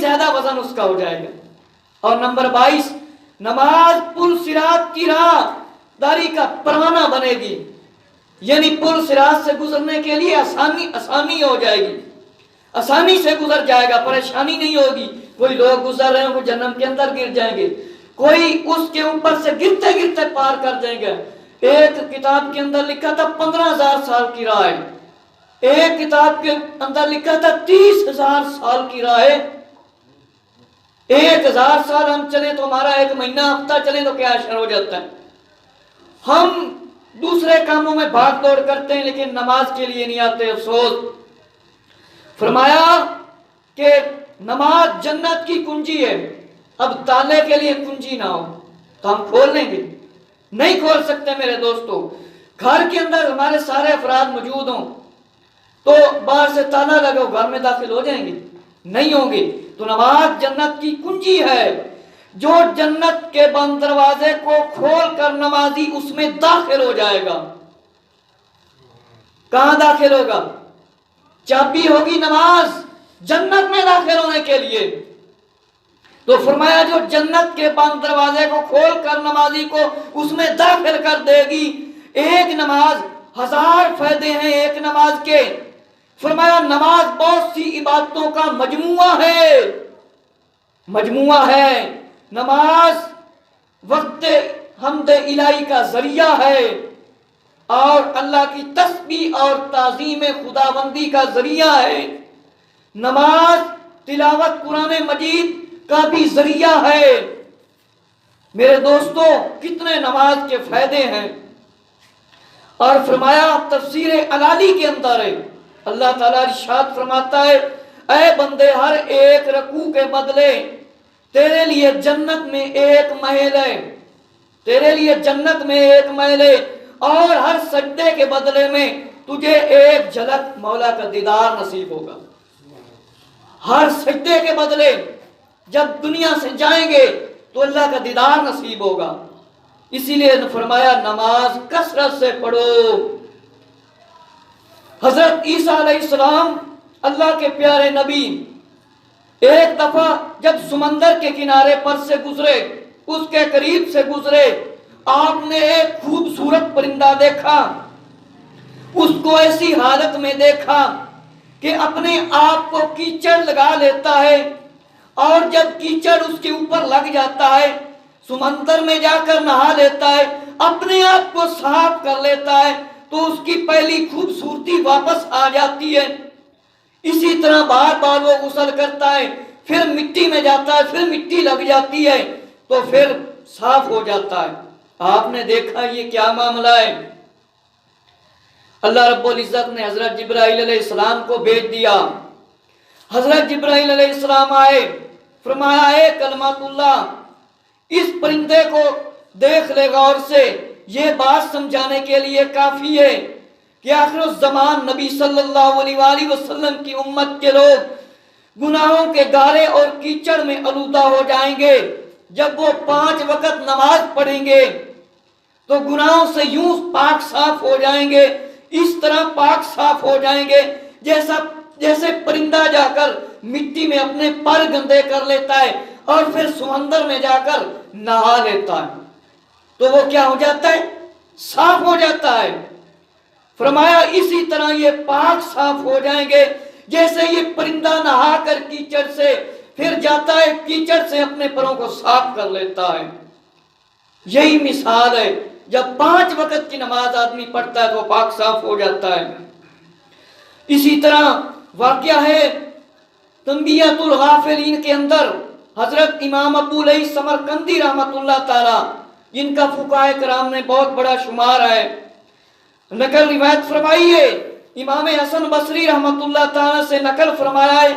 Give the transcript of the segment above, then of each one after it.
زیادہ وزن اس کا ہو جائے گا۔ اور نمبر 22، نماز پل صراط کی راہ داری کا پروانہ بنے گی، یعنی پل صراط سے گزرنے کے لیے آسانی ہو جائے گی، آسانی سے گزر جائے گا، پریشانی نہیں ہوگی۔ کوئی لوگ گزر رہے ہیں وہ جہنم کے اندر گر جائیں گے، کوئی اس کے اوپر سے گرتے گرتے پار کر جائیں گے۔ ایک کتاب کے اندر لکھا تھا 15,000 سال کی راہ ہے، ایک کتاب کے اندر لکھا تھا 30,000 سال کی راہ ہے۔ 1,000 سال ہم چلیں تو ہمارا 1 مہینہ، ہفتہ چلیں تو کیا اشر ہو جاتا ہے۔ ہم دوسرے کاموں میں بھاگ دوڑ کرتے ہیں لیکن نماز کے لیے نہیں آتے، افسوس۔ فرمایا کہ نماز جنت کی کنجی ہے۔ اب تالے کے لیے کنجی نہ ہو تو ہم کھول لیں گے؟ نہیں کھول سکتے میرے دوستو۔ گھر کے اندر ہمارے سارے افراد موجود ہوں تو باہر سے تالا لگو، گھر میں داخل ہو جائیں گے؟ نہیں ہوں گے۔ تو نماز جنت کی کنجی ہے، جو جنت کے بند دروازے کو کھول کر نمازی اس میں داخل ہو جائے گا۔ کہاں داخل ہوگا؟ چابی ہوگی نماز جنت میں داخل ہونے کے لیے۔ تو فرمایا جو جنت کے بند دروازے کو کھول کر نمازی کو اس میں داخل کر دے گی۔ ایک نماز 1000 فائدے ہیں ایک نماز کے۔ فرمایا نماز بہت سی عبادتوں کا مجموعہ ہے۔ نماز وقت حمد الہی کا ذریعہ ہے اور اللہ کی تسبیح اور تعظیم خداوندی کا ذریعہ ہے۔ نماز تلاوت قرآن مجید کا بھی ذریعہ ہے۔ میرے دوستو کتنے نماز کے فائدے ہیں۔ اور فرمایا تفسیر علالی کے اندر ہے، اللہ تعالیٰ ارشاد فرماتا ہے اے بندے ہر ایک رکوع کے بدلے تیرے لیے جنت میں ایک محل ہے، تیرے لیے جنت میں ایک محل ہے، اور ہر سجدے کے بدلے میں تجھے ایک جھلک مولا کا دیدار نصیب ہوگا۔ ہر سجدے کے بدلے جب دنیا سے جائیں گے تو اللہ کا دیدار نصیب ہوگا۔ اسی لیے فرمایا نماز کثرت سے پڑھو۔ حضرت عیسیٰ علیہ السلام اللہ کے پیارے نبی ایک دفعہ جب سمندر کے کنارے پر سے گزرے، اس کے قریب سے گزرے، آپ نے ایک خوبصورت پرندہ دیکھا۔ اس کو ایسی حالت میں دیکھا کہ اپنے آپ کو کیچڑ لگا لیتا ہے، اور جب کیچڑ اس کے اوپر لگ جاتا ہے سمندر میں جا کر نہا لیتا ہے، اپنے آپ کو صاف کر لیتا ہے تو اس کی پہلی خوبصورتی واپس آ جاتی ہے۔ اسی طرح بار بار وہ غسل کرتا ہے، پھر مٹی میں جاتا ہے، پھر مٹی لگ جاتی ہے تو پھر صاف ہو جاتا ہے۔ آپ نے دیکھا یہ کیا معاملہ ہے؟ اللہ رب العزت نے حضرت جبرائیل علیہ السلام کو بھیج دیا۔ حضرت جبرائیل علیہ السلام آئے، فرمایا اے کلمات اللہ، اس پرندے کو دیکھ لے غور سے، یہ بات سمجھانے کے لیے کافی ہے کہ آخر الزمان نبی صلی اللہ علیہ وآلہ وسلم کی امت کے لوگ گناہوں کے گارے اور کیچڑ میں آلودہ ہو جائیں گے۔ جب وہ 5 وقت نماز پڑھیں گے تو گناہوں سے یوں پاک صاف ہو جائیں گے، اس طرح پاک صاف ہو جائیں گے جیسے پرندہ جا کر مٹی میں اپنے پر گندے کر لیتا ہے اور پھر سمندر میں جا کر نہا لیتا ہے تو وہ کیا ہو جاتا ہے؟ صاف ہو جاتا ہے۔ فرمایا اسی طرح یہ پاک صاف ہو جائیں گے جیسے یہ پرندہ نہا کر کیچڑ سے پھر جاتا ہے، کیچڑ سے اپنے پروں کو صاف کر لیتا ہے۔ یہی مثال ہے، جب 5 وقت کی نماز آدمی پڑھتا ہے تو پاک صاف ہو جاتا ہے۔ اسی طرح واقعہ ہے تنبیہۃ الغافلین کے اندر، حضرت امام ابو علیہ سمرقندی رحمت اللہ تعالی، جن کا فقہاء کرام نے بہت بڑا شمار ہے، نقل روایت فرمائی ہے، امام حسن بصری رحمت اللہ تعالی سے نقل فرمایا ہے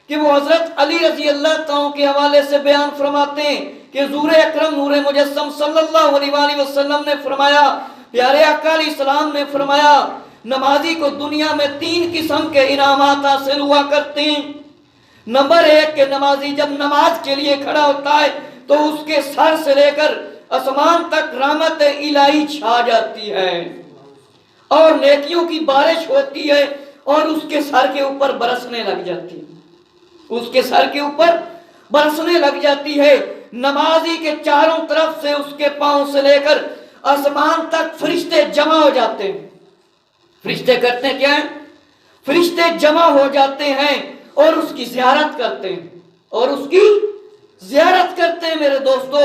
کہ وہ حضرت علی رضی اللہ تعالیٰ کے حوالے سے بیان فرماتے ہیں کہ حضور اکرم نور مجسم صلی اللہ علیہ وآلہ وسلم نے فرمایا، پیارے آقا علیہ السلام نے فرمایا، نمازی کو دنیا میں 3 قسم کے انعامات حاصل ہوا کرتے ہیں۔ نمبر 1 کہ نمازی جب نماز کے لیے کھڑا ہوتا ہے تو اس کے سر سے لے کر آسمان تک رحمت الہی چھا جاتی ہے اور نیکیوں کی بارش ہوتی ہے اور اس کے سر کے اوپر برسنے لگ جاتی ہے۔ اس کے سر کے اوپر برسنے لگ جاتی ہے۔ نمازی کے چاروں طرف سے اس کے پاؤں سے لے کر آسمان تک فرشتے جمع ہو جاتے ہیں۔ فرشتے کرتے ہیں کیا ہے؟ فرشتے جمع ہو جاتے ہیں اور اس کی زیارت کرتے ہیں، اور اس کی زیارت کرتے ہیں میرے دوستو۔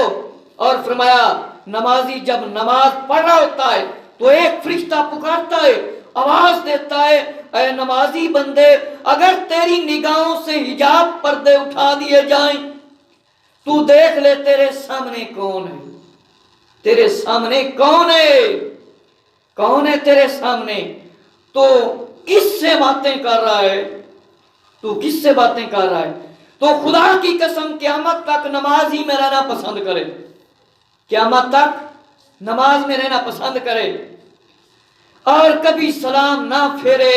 اور فرمایا نمازی جب نماز پڑھ رہا ہوتا ہے تو ایک فرشتہ پکارتا ہے، آواز دیتا ہے، اے نمازی بندے، اگر تیری نگاہوں سے حجاب پردے اٹھا دیے جائیں تو دیکھ لے تیرے سامنے کون ہے، تیرے سامنے کون ہے، کون ہے تیرے سامنے؟ تو کس سے باتیں کر رہا ہے؟ تو کس سے باتیں کر رہا ہے؟ تو خدا کی قسم قیامت تک نماز ہی میں رہنا پسند کرے، قیامت تک نماز میں رہنا پسند کرے اور کبھی سلام نہ پھیرے،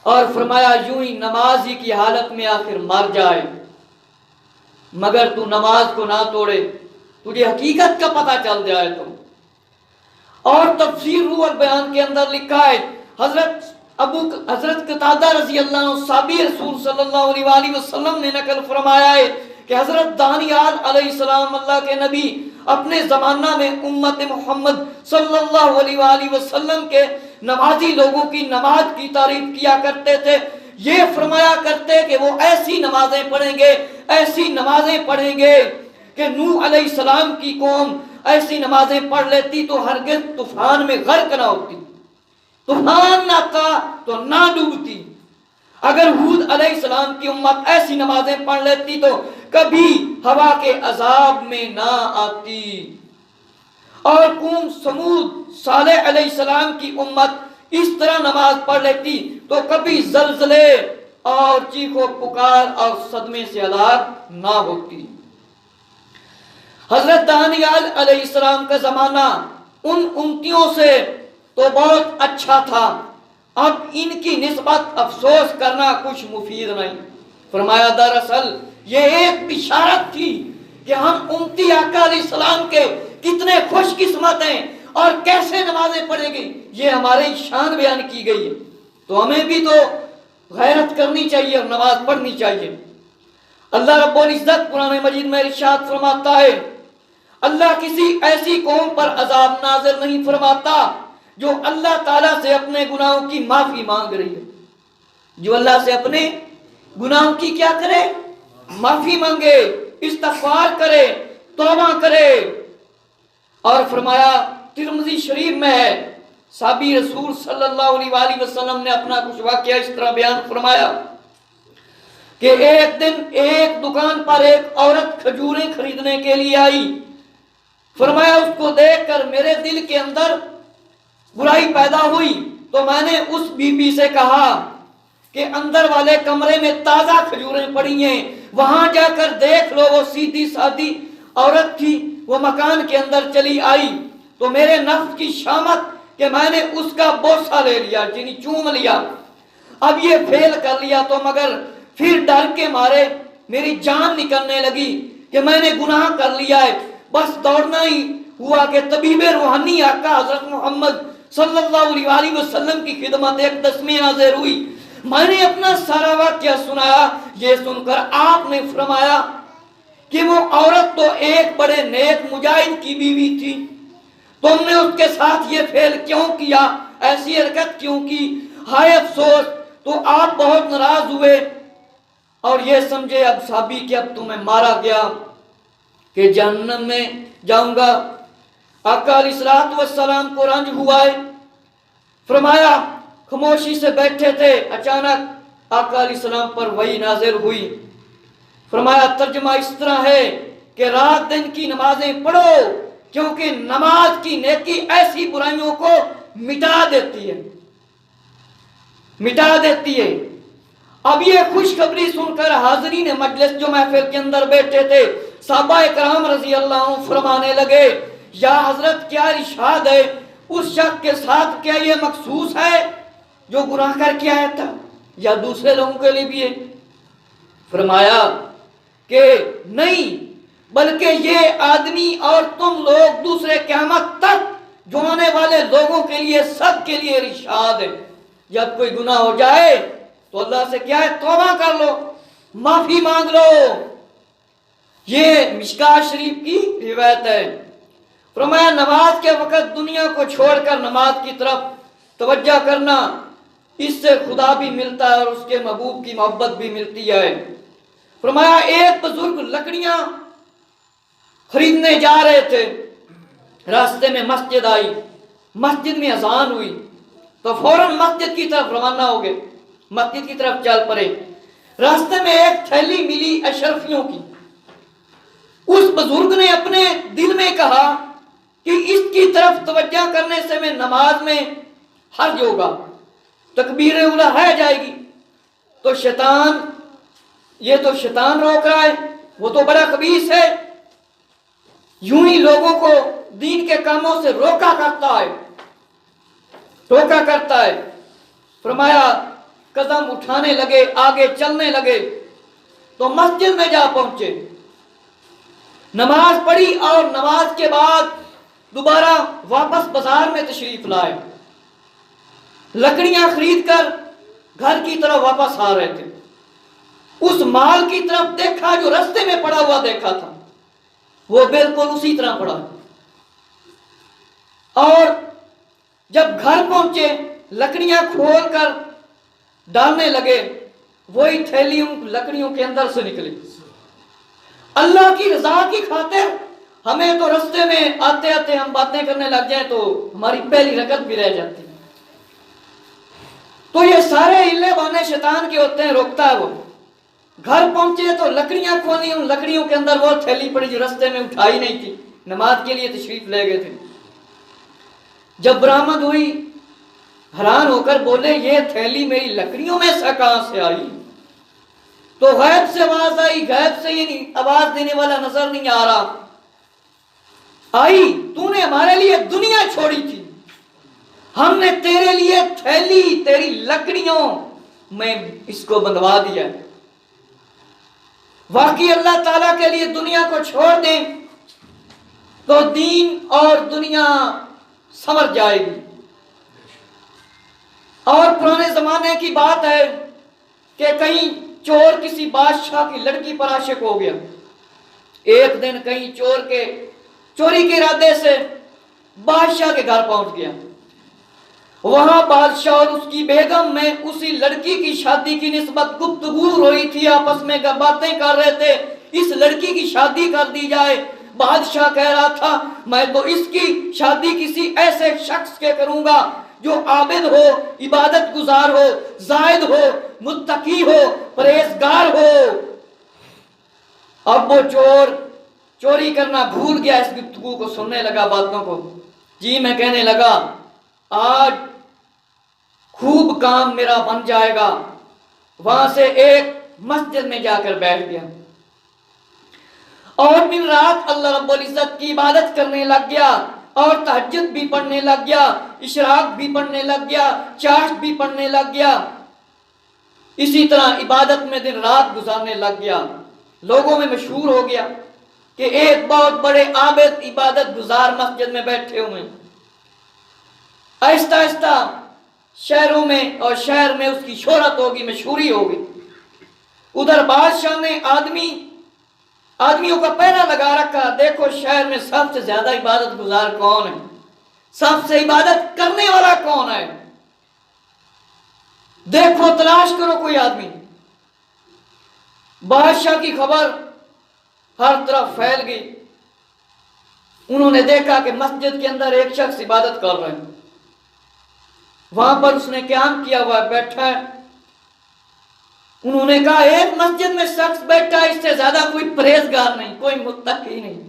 اور فرمایا یوں ہی نماز ہی کی حالت میں آخر مر جائے، مگر تو نماز کو نہ توڑے، تجھے حقیقت کا پتہ چل جائے تو۔ اور تفسیر روح البیان کے اندر لکھا ہے، حضرت قتادہ رضی اللہ عنہ صحابی رسول صلی اللہ علیہ وآلہ وسلم نے نقل فرمایا ہے کہ حضرت دانیال علیہ السلام اللہ کے نبی اپنے زمانہ میں امت محمد صلی اللہ علیہ وآلہ وسلم کے نمازی لوگوں کی نماز کی تعریف کیا کرتے تھے۔ یہ فرمایا کرتے کہ وہ ایسی نمازیں پڑھیں گے، ایسی نمازیں پڑھیں گے کہ نوح علیہ السلام کی قوم ایسی نمازیں پڑھ لیتی تو ہرگز طوفان میں غرق نہ ہوتی، طوفان نہ تھا تو نہ ڈوبتی۔ اگر ہود علیہ السلام کی امت ایسی نمازیں پڑھ لیتی تو کبھی ہوا کے عذاب میں نہ آتی، اور قوم سمود صالح علیہ السلام کی امت اس طرح نماز پڑھ لیتی تو کبھی زلزلے اور چیخ و پکار اور صدمے سے ہلاک نہ ہوتی۔ حضرت دانیال علیہ السلام کا زمانہ ان امتیوں سے تو بہت اچھا تھا، اب ان کی نسبت افسوس کرنا کچھ مفید نہیں۔ فرمایا دراصل یہ ایک بشارت تھی کہ ہم امتی آقا علیہ السلام کے کتنے خوش قسمت ہیں اور کیسے نمازیں پڑھیں گے، یہ ہماری شان بیان کی گئی ہے، تو ہمیں بھی تو غیرت کرنی چاہیے اور نماز پڑھنی چاہیے۔ اللہ رب العزت قرآن مجید میں ارشاد فرماتا ہے، اللہ کسی ایسی قوم پر عذاب نازل نہیں فرماتا جو اللہ تعالیٰ سے اپنے گناہوں کی معافی مانگ رہی ہے، جو اللہ سے اپنے گناہوں کی کیا کرے؟ معافی مانگے، استغفار کرے، توبہ کرے۔ اور فرمایا ترمذی شریف میں ہے، صحابی رسول صلی اللہ علیہ وآلہ وسلم نے اپنا کچھ واقعہ اس طرح بیان فرمایا کہ ایک دن ایک دکان پر ایک عورت کھجوریں خریدنے کے لیے آئی۔ فرمایا اس کو دیکھ کر میرے دل کے اندر برائی پیدا ہوئی، تو میں نے اس بی بی سے کہا کہ اندر والے کمرے میں تازہ کھجوریں پڑی ہیں، وہاں جا کر دیکھ لو۔ وہ سیدھی سادھی عورت تھی، وہ مکان کے اندر چلی آئی، تو میرے نفس کی شامت کہ میں نے اس کا بوسہ لے لیا، یعنی چوم لیا۔ اب یہ فیل کر لیا تو مگر پھر ڈر کے مارے میری جان نکلنے لگی کہ میں نے گناہ کر لیا ہے۔ بس دوڑنا ہی ہوا کہ طبیب روحانی آقا حضرت محمد صلی اللہ علیہ وآلہ وسلم کی خدمت ایک دسمیں حاضر ہوئی۔ میں نے اپنا سارا واقعہ سنایا، یہ سن کر آپ نے فرمایا کہ وہ عورت تو ایک بڑے نیک مجاہد کی بیوی تھی، تم نے اس کے ساتھ یہ فعل کیوں کیا، ایسی حرکت کیوں کی؟ ہائے افسوس! تو آپ بہت ناراض ہوئے اور یہ سمجھے اب صحابی کہ اب تمہیں مارا گیا کہ جہنم میں جاؤں گا۔ آقا علیہ السلام کو رنج ہوا ہے، فرمایا خاموشی سے بیٹھے تھے، اچانک آقا علیہ السلام پر وحی نازل ہوئی۔ فرمایا ترجمہ اس طرح ہے کہ رات دن کی نمازیں پڑھو کیونکہ نماز کی نیکی ایسی برائیوں کو مٹا دیتی ہے، مٹا دیتی ہے۔ اب یہ خوشخبری سن کر حاضرین مجلس جو محفل کے اندر بیٹھے تھے، صحابہ کرام رضی اللہ عنہ فرمانے لگے، یا حضرت کیا ارشاد ہے، اس شخص کے ساتھ کیا یہ مخصوص ہے جو گناہ کر کے آیا تھا یا دوسرے لوگوں کے لیے بھی ہے؟ فرمایا کہ نہیں، بلکہ یہ آدمی اور تم لوگ دوسرے قیامت تک جو آنے والے لوگوں کے لیے، سب کے لیے ارشاد ہے، جب کوئی گناہ ہو جائے تو اللہ سے کیا ہے؟ توبہ کر لو، معافی مانگ لو. یہ مشکاہ شریف کی روایت ہے. فرمایا نماز کے وقت دنیا کو چھوڑ کر نماز کی طرف توجہ کرنا، اس سے خدا بھی ملتا ہے اور اس کے محبوب کی محبت بھی ملتی ہے. فرمایا ایک بزرگ لکڑیاں خریدنے جا رہے تھے، راستے میں مسجد آئی، مسجد میں اذان ہوئی تو فوراً مسجد کی طرف روانہ ہو گئے، مسجد کی طرف چل پڑے. راستے میں ایک تھیلی ملی اشرفیوں کی. اس بزرگ نے اپنے دل میں کہا کہ اس کی طرف توجہ کرنے سے میں نماز میں حرج ہوگا، تکبیر اولیٰ رہ جائے گی. تو شیطان، یہ تو شیطان روک رہا ہے، وہ تو بڑا خبیث ہے، یوں ہی لوگوں کو دین کے کاموں سے روکا کرتا ہے. فرمایا قدم اٹھانے لگے، آگے چلنے لگے تو مسجد میں جا پہنچے، نماز پڑھی اور نماز کے بعد دوبارہ واپس بازار میں تشریف لائے. لکڑیاں خرید کر گھر کی طرف واپس آ رہے تھے. اس مال کی طرف دیکھا جو رستے میں پڑا ہوا دیکھا تھا، وہ بالکل اسی طرح پڑا. اور جب گھر پہنچے لکڑیاں کھول کر ڈالنے لگے، وہی تھیلی ان لکڑیوں کے اندر سے نکلی. اللہ کی رضا کی خاطر ہمیں تو رستے میں آتے آتے ہم باتیں کرنے لگ جائیں تو ہماری پہلی رکعت بھی رہ جاتی. تو یہ سارے ہلے بانے شیطان کے ہوتے ہیں، روکتا ہے وہ. گھر پہنچے تو لکڑیاں کھولی، ان لکڑیوں کے اندر وہ تھیلی پڑی جو رستے میں اٹھائی نہیں تھی، نماز کے لیے تشریف لے گئے تھے. جب برآمد ہوئی حیران ہو کر بولے یہ تھیلی میری لکڑیوں میں سے کہاں سے آئی؟ تو غیب سے آواز آئی، غیب سے یہ آواز دینے والا نظر نہیں آ رہا، آئی تو نے ہمارے لیے دنیا چھوڑی تھی، ہم نے تیرے لیے تھیلی تیری لکڑیوں میں اس کو بندھوا دیا. واقعی اللہ تعالیٰ کے لیے دنیا کو چھوڑ دیں تو دین اور دنیا سمر جائے گی. اور پرانے زمانے کی بات ہے کہ کہیں چور کسی بادشاہ کی لڑکی پر عاشق ہو گیا. ایک دن کہیں چوری کے ارادے سے بادشاہ کے گھر پہنچ گیا. وہاں بادشاہ اور اس کی بیگم میں اسی لڑکی کی شادی کی نسبت گفتگو ہو رہی تھی، آپس میں باتیں کر رہے تھے اس لڑکی کی شادی کر دی جائے. بادشاہ کہہ رہا تھا میں تو اس کی شادی کسی ایسے شخص کے کروں گا جو عابد ہو، عبادت گزار ہو، زاہد ہو، متقی ہو، پرہیزگار ہو. اب وہ چوری کرنا بھول گیا، اس گفتگو کو سننے لگا، باتوں کو جی میں کہنے لگا آج خوب کام میرا بن جائے گا. وہاں سے ایک مسجد میں جا کر بیٹھ گیا اور دن رات اللہ رب العزت کی عبادت کرنے لگ گیا اور تہجد بھی پڑھنے لگ گیا، اشراق بھی پڑھنے لگ گیا، چاشت بھی پڑھنے لگ گیا. اسی طرح عبادت میں دن رات گزارنے لگ گیا. لوگوں میں مشہور ہو گیا کہ ایک بہت بڑے عابد عبادت گزار مسجد میں بیٹھے ہوئے. آہستہ آہستہ شہروں میں اور شہر میں اس کی شہرت ہوگی، مشہوری ہوگی. ادھر بادشاہ نے آدمیوں کا پہرا لگا رکھا، دیکھو شہر میں سب سے زیادہ عبادت گزار کون ہے، سب سے عبادت کرنے والا کون ہے، دیکھو تلاش کرو کوئی آدمی. بادشاہ کی خبر ہر طرف پھیل گئی. انہوں نے دیکھا کہ مسجد کے اندر ایک شخص عبادت کر رہے ہیں، وہاں پر اس نے قیام کیا ہوا بیٹھا ہے. انہوں نے کہا ایک مسجد میں شخص بیٹھا ہے، اس سے زیادہ کوئی پرہیزگار نہیں، کوئی متقی نہیں،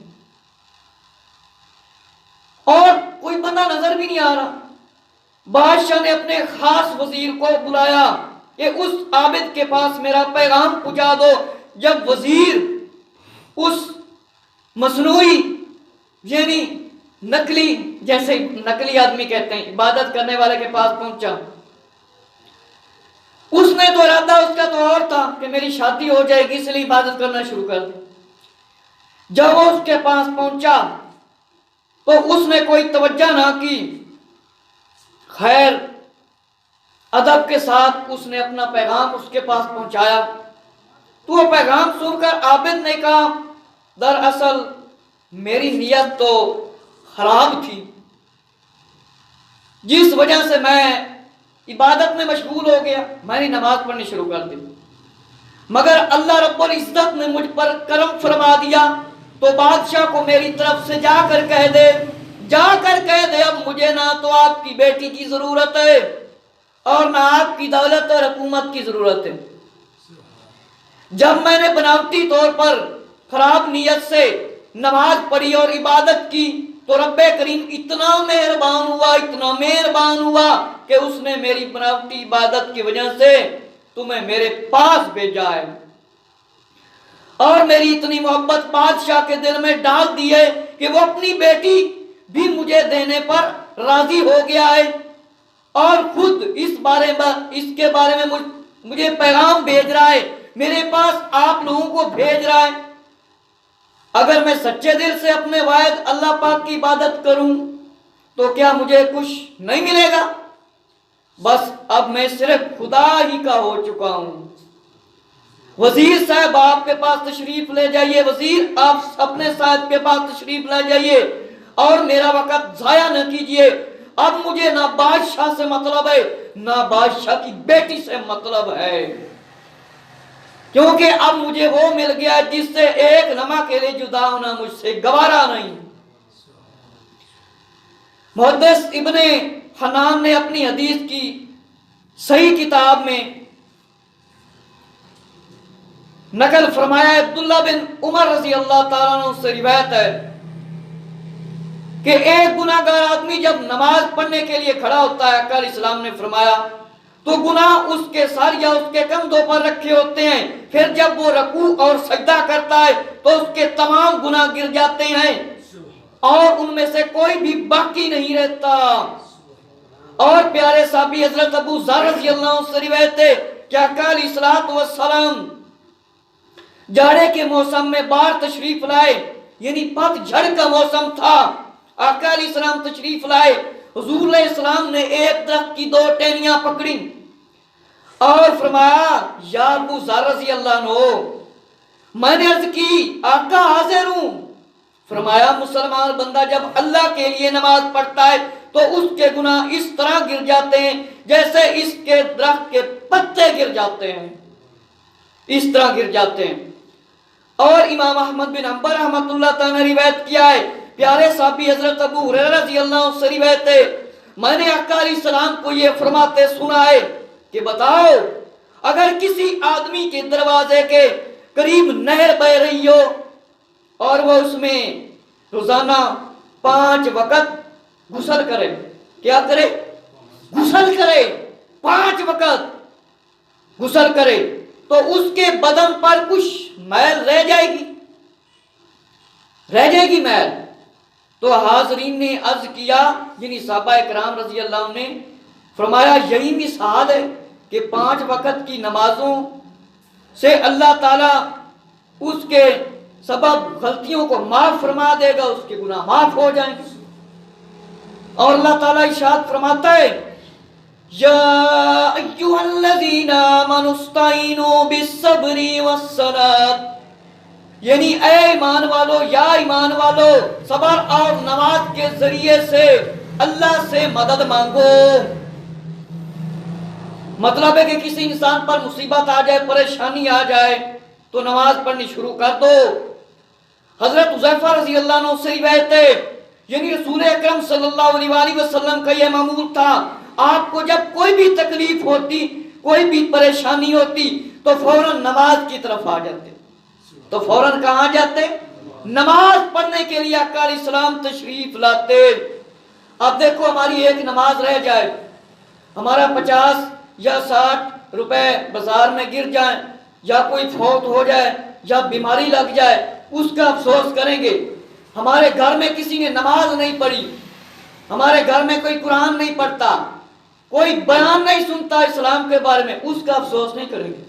اور کوئی بندہ نظر بھی نہیں آ رہا. بادشاہ نے اپنے خاص وزیر کو بلایا کہ اس عابد کے پاس میرا پیغام پہنچا دو. جب وزیر اس مصنوعی یعنی نقلی، جیسے نقلی آدمی کہتے ہیں، عبادت کرنے والے کے پاس پہنچا، اس نے تو ارادہ اس کا تو اور تھا کہ میری شادی ہو جائے گی اس لیے عبادت کرنا شروع کر دی. جب وہ اس کے پاس پہنچا تو اس نے کوئی توجہ نہ کی، خیر ادب کے ساتھ اس نے اپنا پیغام اس کے پاس پہنچایا. تو وہ پیغام سن کر عابد نے کہا دراصل میری نیت تو خراب تھی، جس وجہ سے میں عبادت میں مشغول ہو گیا، میں نے نماز پڑھنی شروع کر دی، مگر اللہ رب العزت نے مجھ پر کرم فرما دیا تو بادشاہ کو میری طرف سے جا کر کہہ دے اب مجھے نہ تو آپ کی بیٹی کی ضرورت ہے اور نہ آپ کی دولت اور حکومت کی ضرورت ہے۔ جب میں نے بناوٹی طور پر خراب نیت سے نماز پڑھی اور عبادت کی تو رب کریم اتنا مہربان ہوا کہ اس نے میری بناوٹی عبادت کی وجہ سے تمہیں میرے پاس بھیجا ہے، اور میری اتنی محبت بادشاہ کے دل میں ڈال دی ہے کہ وہ اپنی بیٹی بھی مجھے دینے پر راضی ہو گیا ہے، اور خود اس کے بارے میں مجھے پیغام بھیج رہا ہے، میرے پاس آپ لوگوں کو بھیج رہا ہے۔ اگر میں سچے دل سے اپنے واحد اللہ پاک کی عبادت کروں تو کیا مجھے کچھ نہیں ملے گا؟ بس اب میں صرف خدا ہی کا ہو چکا ہوں۔ وزیر صاحب آپ کے پاس تشریف لے جائیے، وزیر آپ اپنے صاحب کے پاس تشریف لے جائیے اور میرا وقت ضائع نہ کیجیے۔ اب مجھے نہ بادشاہ سے مطلب ہے نہ بادشاہ کی بیٹی سے مطلب ہے، کیونکہ اب مجھے وہ مل گیا جس سے ایک لمحہ کے لیے جدا ہونا مجھ سے گوارا نہیں۔ محدث ابن حنان نے اپنی حدیث کی صحیح کتاب میں نقل فرمایا ہے، عبداللہ بن عمر رضی اللہ تعالیٰ عنہ سے روایت ہے کہ ایک گناہگار آدمی جب نماز پڑھنے کے لیے کھڑا ہوتا ہے، آقا اسلام نے فرمایا تو گناہ اس کے سر یا اس کے کندھوں پر رکھے ہوتے ہیں، پھر جب وہ رکوع اور سجدہ کرتا ہے تو اس کے تمام گناہ گر جاتے ہیں اور ان میں سے کوئی بھی باقی نہیں رہتا۔ اور پیارے صحابی حضرت ابو ذر رضی اللہ عنہ سے روایت ہے کہ آقا علیہ الصلوۃ والسلام جاڑے کے موسم میں باہر تشریف لائے، یعنی پت جھڑ کا موسم تھا، آقا علیہ السلام تشریف لائے، حضور علیہ السلام نے ایک درخت کی 2 ٹہنیاں پکڑی اور فرمایا یا ابو ذر رضی اللہ عنہ، میں نے عرض کی آقا حاضر ہوں۔ فرمایا مسلمان بندہ جب اللہ کے لیے نماز پڑھتا ہے تو اس کے گناہ اس طرح گر جاتے ہیں جیسے اس کے درخت کے پتے گر جاتے ہیں، اس طرح گر جاتے ہیں۔ اور امام احمد بن حنبل رحمۃ اللہ تعالی نے روایت کیا ہے، پیارے صحابی حضرت ابو ہریرہ رضی اللہ عنہ سے روایت ہے، میں نے آقا علیہ السلام کو یہ فرماتے سنا ہے کہ بتاؤ اگر کسی آدمی کے دروازے کے قریب نہر بہ رہی ہو اور وہ اس میں روزانہ 5 وقت غسل کرے، کیا کرے؟ غسل کرے، 5 وقت غسل کرے تو اس کے بدن پر کچھ میل رہ جائے گی میل۔ تو حاضرین نے عرض کیا، یعنی صحابہ کرام رضی اللہ عنہ نے فرمایا یہی مثال ہے کہ 5 وقت کی نمازوں سے اللہ تعالیٰ اس کے سبب غلطیوں کو معاف فرما دے گا، اس کے گناہ معاف ہو جائیں گے۔ اور اللہ تعالیٰ ارشاد فرماتا ہے یا ایھا الذین آمنوا استعینوا بالصبر والصلاۃ، یعنی اے ایمان والو، یا ایمان والو صبر اور نماز کے ذریعے سے اللہ سے مدد مانگو۔ مطلب ہے کہ کسی انسان پر مصیبت آ جائے، پریشانی آ جائے تو نماز پڑھنی شروع کر دو۔ حضرت حذیفہ رضی اللہ عنہ سے روایت ہے، یعنی رسول اکرم صلی اللہ علیہ وآلہ وسلم کا یہ معمول تھا، آپ کو جب کوئی بھی تکلیف ہوتی، کوئی بھی پریشانی ہوتی تو فوراً نماز کی طرف آ جاتے۔ تو فوراً کہاں جاتے؟ نماز پڑھنے کے لیے آقا علیہ السلام تشریف لاتے۔ اب دیکھو ہماری ایک نماز رہ جائے، ہمارا 50 یا 60 روپے بازار میں گر جائیں، یا کوئی فوت ہو جائے یا بیماری لگ جائے، اس کا افسوس کریں گے۔ ہمارے گھر میں کسی نے نماز نہیں پڑھی، ہمارے گھر میں کوئی قرآن نہیں پڑھتا، کوئی بیان نہیں سنتا اسلام کے بارے میں، اس کا افسوس نہیں کریں گے۔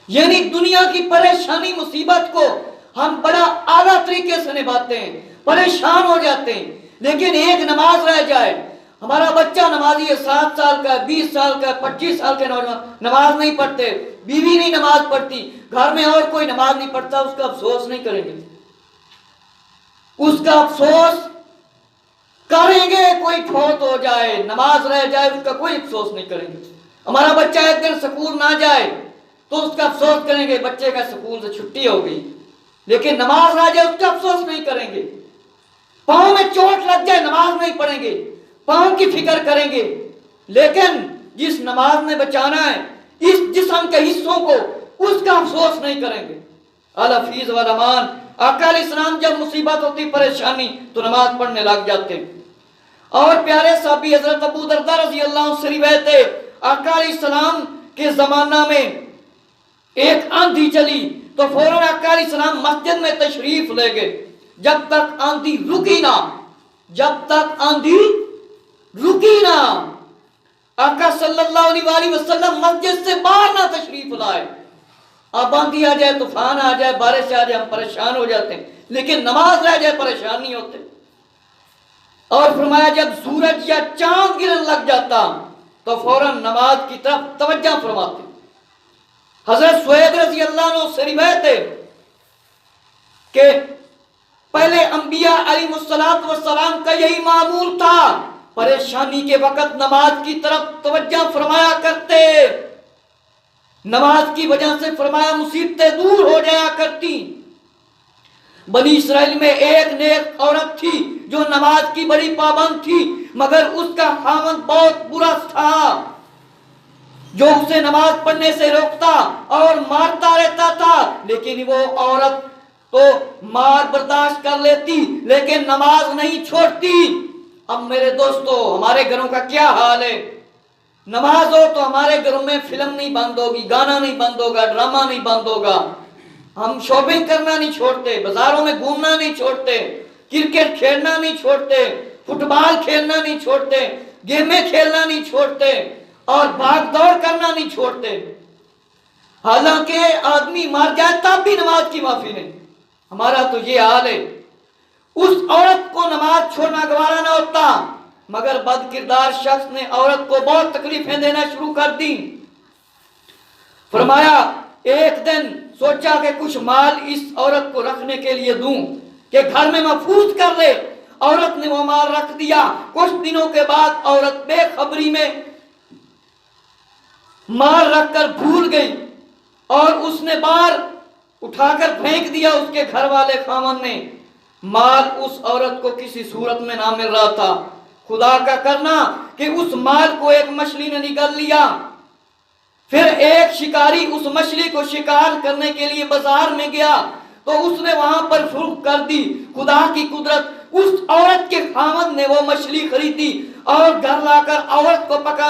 یعنی دنیا کی پریشانی مصیبت کو ہم بڑا اعلیٰ طریقے سے نبھاتے ہیں، پریشان ہو جاتے ہیں، لیکن ایک نماز رہ جائے، ہمارا بچہ نمازی ہے، 7 سال کا ہے، 20 سال کا ہے، 25 سال کے نوجوان نماز نہیں پڑھتے، بیوی نہیں نماز پڑھتی، گھر میں اور کوئی نماز نہیں پڑھتا، اس کا افسوس نہیں کریں گے؟ اس کا افسوس کریں گے؟ کوئی فوت ہو جائے، نماز رہ جائے، اس کا کوئی افسوس نہیں کریں گے۔ ہمارا بچہ ایک دن سکول نہ جائے تو اس کا افسوس کریں گے، بچے کا سکول سے چھٹی ہو گئی، لیکن نماز رہ جائے اس کا افسوس نہیں کریں گے۔ پاؤں میں چوٹ لگ جائے نماز نہیں پڑھیں گے، پاؤں کی فکر کریں گے، لیکن جس نماز نے بچانا ہے اس جسم کے حصوں کو، اس کا افسوس نہیں کریں گے۔ الحفیظ والامان، آقا علیہ السلام جب مصیبت ہوتی، پریشانی، تو نماز پڑھنے لگ جاتے ہیں۔ اور پیارے صحابی حضرت ابو درداء رضی اللہ عنہ سے روایت ہے، آقا علیہ السلام کے زمانہ میں ایک آندھی چلی تو فوراً آقا علیہ السلام مسجد میں تشریف لے گئے، جب تک آندھی رکی نہ، جب تک آندھی رکی نہ، آقا صلی اللہ علیہ وآلہ وسلم مسجد سے باہر نہ تشریف لائے۔ اب آندھی آ جائے، طوفان آ جائے، بارش آ جائے، ہم پریشان ہو جاتے ہیں، لیکن نماز رہ جائے پریشان نہیں ہوتے۔ اور فرمایا جب سورج یا چاند گرنے لگ جاتا تو فوراً نماز کی طرف توجہ فرماتے۔ حضرت سہیب رضی اللہ عنہ سے روایت ہے کہ پہلے انبیاء علیہ السلام کا یہی معمول تھا، پریشانی کے وقت نماز کی طرف توجہ فرمایا کرتے، نماز کی وجہ سے فرمایا مصیبتیں دور ہو جایا کرتی۔ بنی اسرائیل میں ایک نیک عورت تھی جو نماز کی بڑی پابند تھی، مگر اس کا خاوند بہت برا تھا جو اسے نماز پڑھنے سے روکتا اور مارتا رہتا تھا، لیکن وہ عورت تو مار برداشت کر لیتی لیکن نماز نہیں چھوڑتی۔ اب میرے دوستو، ہمارے گھروں کا کیا حال ہے؟ نماز ہو تو ہمارے گھروں میں فلم نہیں بند ہوگی، گانا نہیں بند ہوگا، ڈرامہ نہیں بند ہوگا، ہم شاپنگ کرنا نہیں چھوڑتے، بازاروں میں گھومنا نہیں چھوڑتے، کرکٹ کھیلنا نہیں چھوڑتے، فٹ بال کھیلنا نہیں چھوڑتے، گیمیں کھیلنا نہیں چھوڑتے، اور بھاگ دوڑ کرنا نہیں چھوڑتے۔ حالانکہ آدمی مر جائے تب بھی نماز کی معافی نہیں۔ ہمارا تو یہ حال ہے۔ اس عورت کو نماز چھوڑنا گوارا نہ ہوتا، مگر بد کردار شخص نے عورت کو بہت تکلیفیں دینا شروع کر دی۔ فرمایا ایک دن سوچا کہ کچھ مال اس عورت کو رکھنے کے لیے دوں کہ گھر میں محفوظ کر لے۔ عورت نے وہ مال رکھ دیا۔ کچھ دنوں کے بعد عورت بے خبری میں مال رکھ کر بھول گئی اور اس نے بار اٹھا کر پھینک دیا۔ اس کے گھر والے خاوند نے، مال اس عورت کو کسی صورت میں نہ مل رہا تھا۔ خدا کا کرنا کہ اس مال کو ایک مچھلی نے نگل لیا۔ پھر ایک شکاری اس مچھلی کو شکار کرنے کے لیے بازار میں گیا تو اس نے وہاں پر فروخت کر دی۔ خدا کی قدرت، اس عورت کے خاوند نے وہ مچھلی خریدی اور گھر لا کر عورت کو پکا